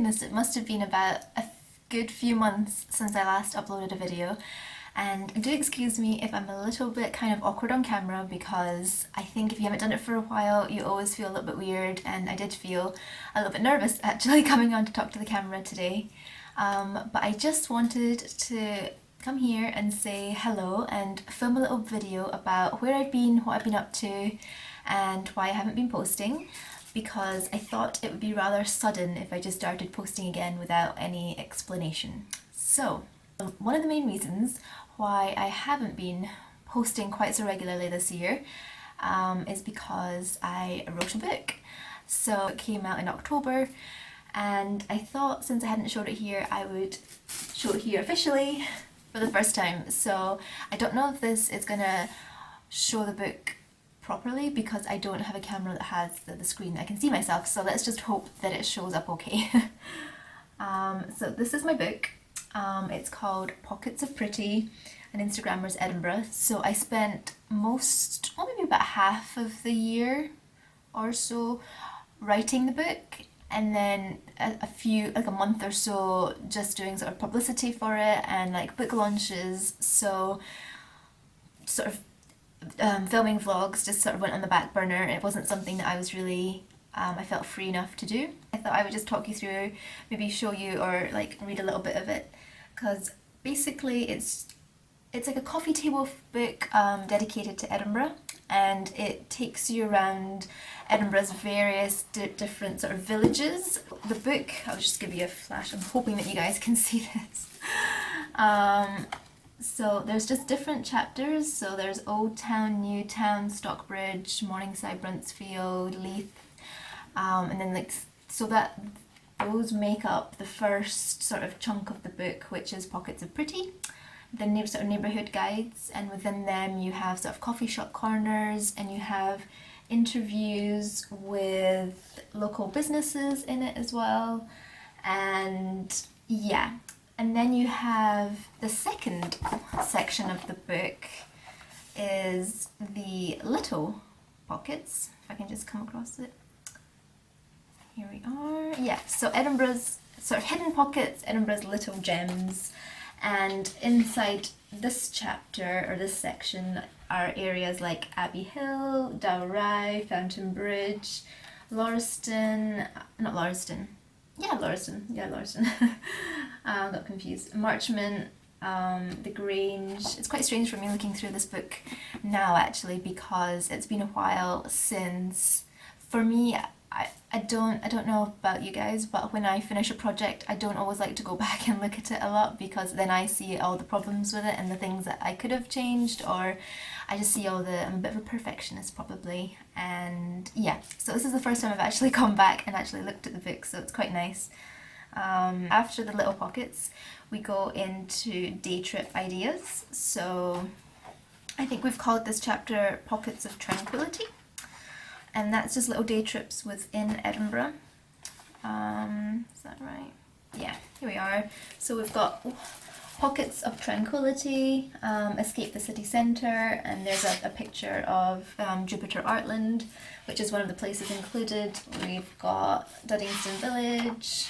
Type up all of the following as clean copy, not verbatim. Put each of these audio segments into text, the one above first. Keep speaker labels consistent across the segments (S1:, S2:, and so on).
S1: goodness, it must have been about a good few months since I last uploaded a video. And do excuse me if I'm a little bit kind of awkward on camera, because I think if you haven't done it for a while, you always feel a little bit weird, and I did feel a little bit nervous actually coming on to talk to the camera today. But I just wanted to come here and say hello and film a little video about where I've been, what I've been up to, and why I haven't been posting, because I thought it would be rather sudden if I just started posting again without any explanation. So, one of the main reasons why I haven't been posting quite so regularly this year is because I wrote a book. So it came out in October, and I thought since I hadn't showed it here, I would show it here officially for the first time. So I don't know if this is gonna show the book properly because I don't have a camera that has the screen that I can see myself, so let's just hope that it shows up okay. So this is my book. It's called Pockets of Pretty, and Instagrammer's Edinburgh. So I spent maybe about half of the year or so writing the book, and then like a month or so just doing sort of publicity for it and like book launches. So sort of filming vlogs just sort of went on the back burner. It wasn't something that I was really I felt free enough to do. I thought I would just talk you through, maybe show you or like read a little bit of it, because basically it's like a coffee table book dedicated to Edinburgh, and it takes you around Edinburgh's various different sort of villages. The book, I'll just give you a flash, I'm hoping that you guys can see this. So there's just different chapters. So there's Old Town, New Town, Stockbridge, Morningside, Bruntsfield, Leith, and then like, so that those make up the first sort of chunk of the book, which is Pockets of Pretty, the sort of neighbourhood guides, and within them you have sort of coffee shop corners, and you have interviews with local businesses in it as well, and yeah. And then you have the second section of the book is the little pockets, if I can just come across it. Here we are. Yeah, so Edinburgh's sort of hidden pockets, Edinburgh's little gems. And inside this chapter, or this section, are areas like Abbey Hill, Dalry, Fountain Bridge, Lauriston, not Lauriston, yeah, Lauriston. Got confused. Marchmont, the Grange. It's quite strange for me looking through this book now actually, because it's been a while since, for me, I don't know about you guys, but when I finish a project I don't always like to go back and look at it a lot, because then I see all the problems with it and the things that I could have changed, or I just see I'm a bit of a perfectionist probably, and yeah, so this is the first time I've actually gone back and actually looked at the book, so it's quite nice. After the little pockets we go into day trip ideas, so I think we've called this chapter Pockets of Tranquility, and that's just little day trips within Edinburgh. Is that right? Yeah, here we are. So we've got Pockets of Tranquility, Escape the City Centre, and there's a picture of Jupiter Artland, which is one of the places included. We've got Duddingston Village,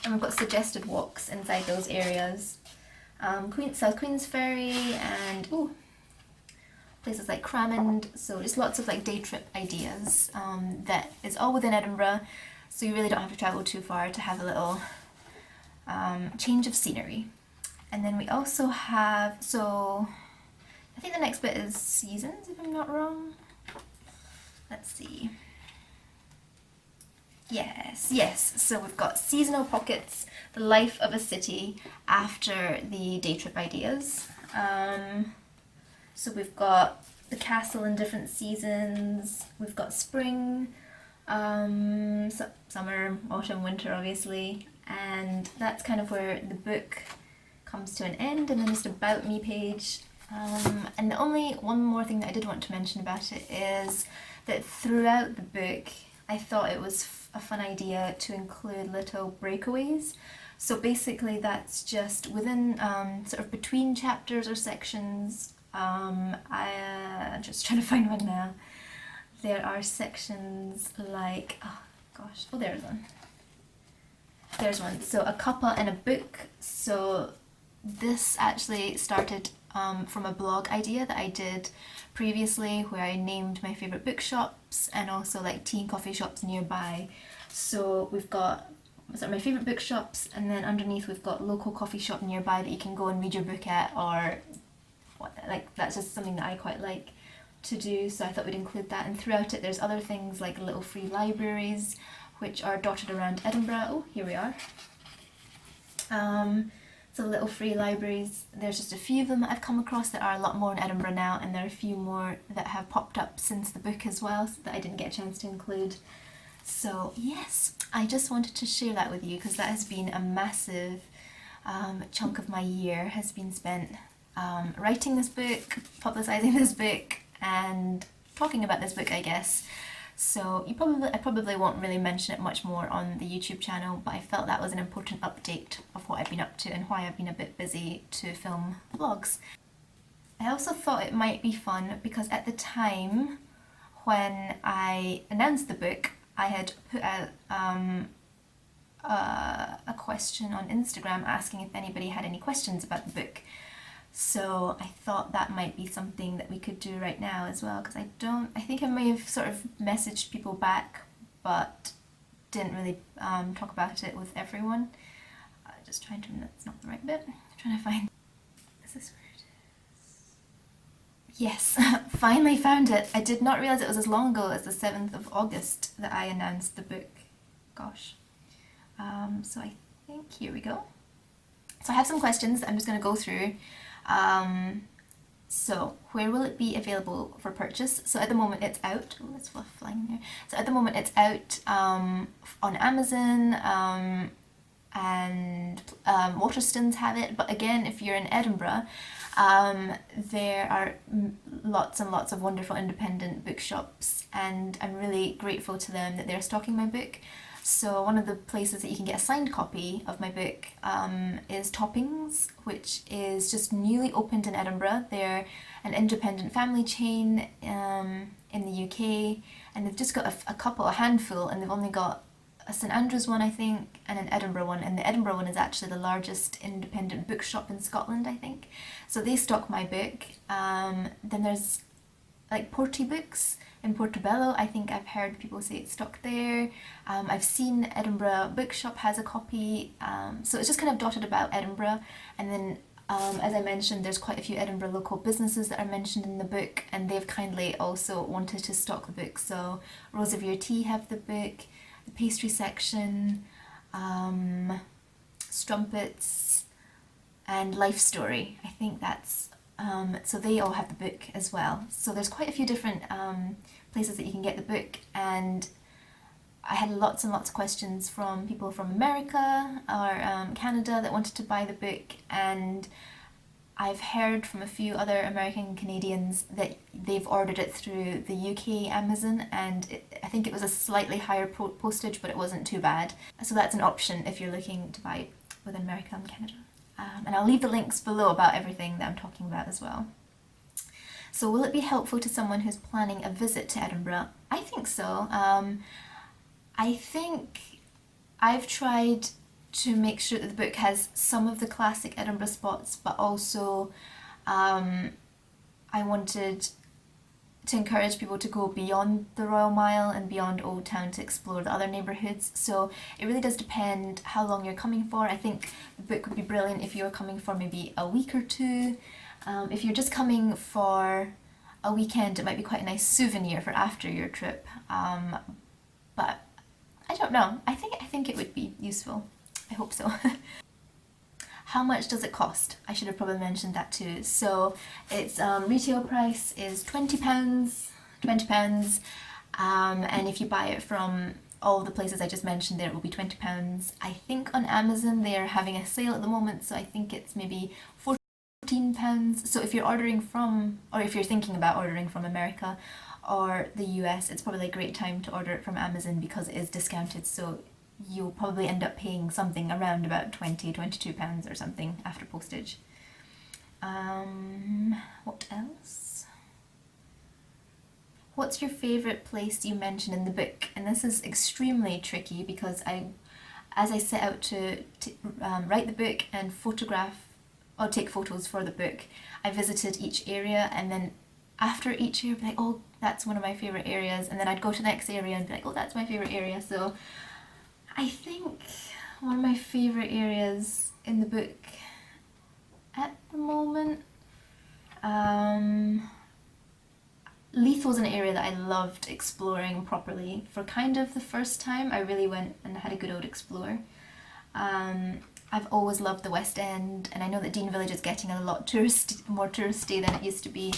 S1: and we've got suggested walks inside those areas. South Queensferry, and places like Cramond, so just lots of like day trip ideas that is all within Edinburgh, so you really don't have to travel too far to have a little change of scenery. And then we also have, so I think the next bit is seasons, if I'm not wrong. Let's see. Yes, so we've got seasonal pockets, the life of a city after the day trip ideas. So we've got the castle in different seasons, we've got spring, summer, autumn, winter obviously, and that's kind of where the book comes to an end, and then just about me page. And the only one more thing that I did want to mention about it is that throughout the book I thought it was a fun idea to include little breakaways. So basically that's just within sort of between chapters or sections. I'm just trying to find one now. There are sections like, there's one. there's one. So a cuppa and a book. So this actually started from a blog idea that I did previously, where I named my favourite bookshops and also like tea and coffee shops nearby. So we've got my favourite bookshops, and then underneath we've got local coffee shop nearby that you can go and read your book at, or like that's just something that I quite like to do, so I thought we'd include that. And throughout it there's other things like little free libraries which are dotted around Edinburgh. Oh, here we are. So little free libraries, there's just a few of them that I've come across. There are a lot more in Edinburgh now, and there are a few more that have popped up since the book as well, so that I didn't get a chance to include. So yes, I just wanted to share that with you because that has been a massive chunk of my year has been spent writing this book, publicising this book, and talking about this book, I guess. So I probably won't really mention it much more on the YouTube channel, but I felt that was an important update of what I've been up to and why I've been a bit busy to film vlogs. I also thought it might be fun because at the time when I announced the book, I had put out a question on Instagram asking if anybody had any questions about the book. So I thought that might be something that we could do right now as well, because I think I may have sort of messaged people back but didn't really talk about it with everyone. Just trying to, that's not the right bit. I'm trying to find, is this where it is? Yes, finally found it. I did not realise it was as long ago as the 7th of August that I announced the book. Gosh. So I think, here we go. So I have some questions that I'm just going to go through. So where will it be available for purchase? So at the moment it's out. Oh, that's flying there. So at the moment it's out on Amazon, and Waterstones have it. But again, if you're in Edinburgh, there are lots and lots of wonderful independent bookshops, and I'm really grateful to them that they're stocking my book. So one of the places that you can get a signed copy of my book is Toppings, which is just newly opened in Edinburgh. They're an independent family chain in the UK, and they've just got a handful, and they've only got a St Andrews one, I think, and an Edinburgh one, and the Edinburgh one is actually the largest independent bookshop in Scotland, I think. So they stock my book. Then there's like Porty Books in Portobello. I think I've heard people say it's stocked there. I've seen Edinburgh Bookshop has a copy, so it's just kind of dotted about Edinburgh. And then as I mentioned, there's quite a few Edinburgh local businesses that are mentioned in the book, and they've kindly also wanted to stock the book. So Rose of Your Tea have the book, the pastry section, Strumpets, and Life Story. I think that's so they all have the book as well. So there's quite a few different places that you can get the book, and I had lots and lots of questions from people from America or Canada that wanted to buy the book, and I've heard from a few other American and Canadians that they've ordered it through the UK Amazon, and I think it was a slightly higher postage, but it wasn't too bad. So that's an option if you're looking to buy it within America and Canada. And I'll leave the links below about everything that I'm talking about as well. So will it be helpful to someone who's planning a visit to Edinburgh? I think so. I think I've tried to make sure that the book has some of the classic Edinburgh spots, but also I wanted to encourage people to go beyond the Royal Mile and beyond Old Town to explore the other neighbourhoods. So it really does depend how long you're coming for. I think the book would be brilliant if you're coming for maybe a week or two. If you're just coming for a weekend, it might be quite a nice souvenir for after your trip. But I don't know. I think it would be useful. I hope so. How much does it cost? I should have probably mentioned that too. So its retail price is £20, and if you buy it from all the places I just mentioned there, it will be £20. I think on Amazon they're having a sale at the moment, so I think it's maybe £14. So if you're ordering from, or if you're thinking about ordering from America or the US, it's probably a great time to order it from Amazon because it is discounted, so you'll probably end up paying something around about £22 or something after postage. What else? What's your favourite place you mention in the book? And this is extremely tricky because as I set out to write the book and photograph or take photos for the book, I visited each area, and then after each year, I'd be like, oh, that's one of my favourite areas, and then I'd go to the next area and be like, oh, that's my favourite area. So I think one of my favourite areas in the book at the moment, Leith was an area that I loved exploring properly. For kind of the first time, I really went and had a good old explore. I've always loved the West End, and I know that Dean Village is getting a lot more touristy than it used to be.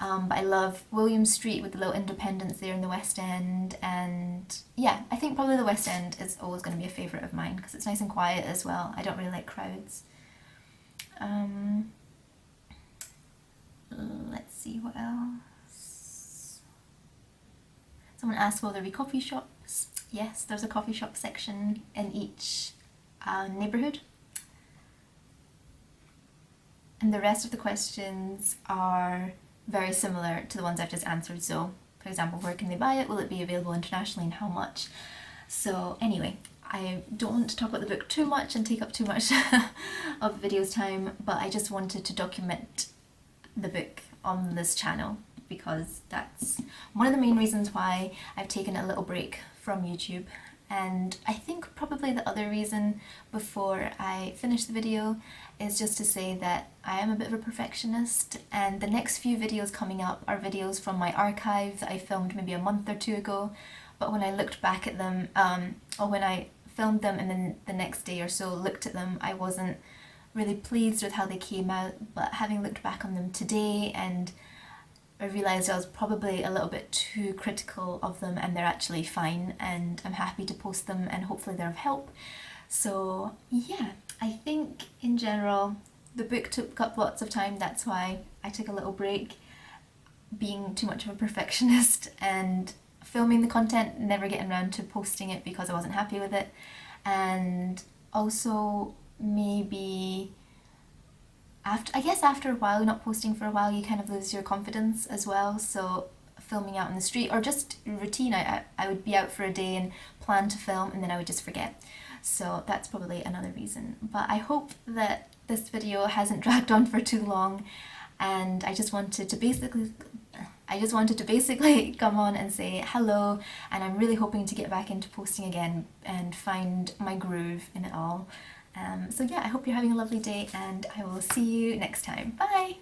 S1: But I love William Street with the little independence there in the West End, and yeah, I think probably the West End is always going to be a favourite of mine because it's nice and quiet as well. I don't really like crowds. Let's see what else. Someone asked, will there be coffee shops? Yes, there's a coffee shop section in each neighbourhood. And the rest of the questions are very similar to the ones I've just answered. So, for example, where can they buy it? Will it be available internationally, and how much? So anyway, I don't want to talk about the book too much and take up too much of the video's time, but I just wanted to document the book on this channel because that's one of the main reasons why I've taken a little break from YouTube. And I think probably the other reason before I finish the video is just to say that I am a bit of a perfectionist, and the next few videos coming up are videos from my archive that I filmed maybe a month or two ago, but when I looked back at them, or when I filmed them and then the next day or so looked at them, I wasn't really pleased with how they came out. But having looked back on them today, and I realised I was probably a little bit too critical of them, and they're actually fine, and I'm happy to post them and hopefully they're of help. So yeah, I think in general the book took up lots of time, that's why I took a little break, being too much of a perfectionist and filming the content, never getting around to posting it because I wasn't happy with it, and also maybe after a while, not posting for a while, you kind of lose your confidence as well. So filming out in the street, or just routine, I would be out for a day and plan to film, and then I would just forget. So that's probably another reason. But I hope that this video hasn't dragged on for too long, and I just wanted to basically come on and say hello, and I'm really hoping to get back into posting again and find my groove in it all. So yeah, I hope you're having a lovely day, and I will see you next time. Bye!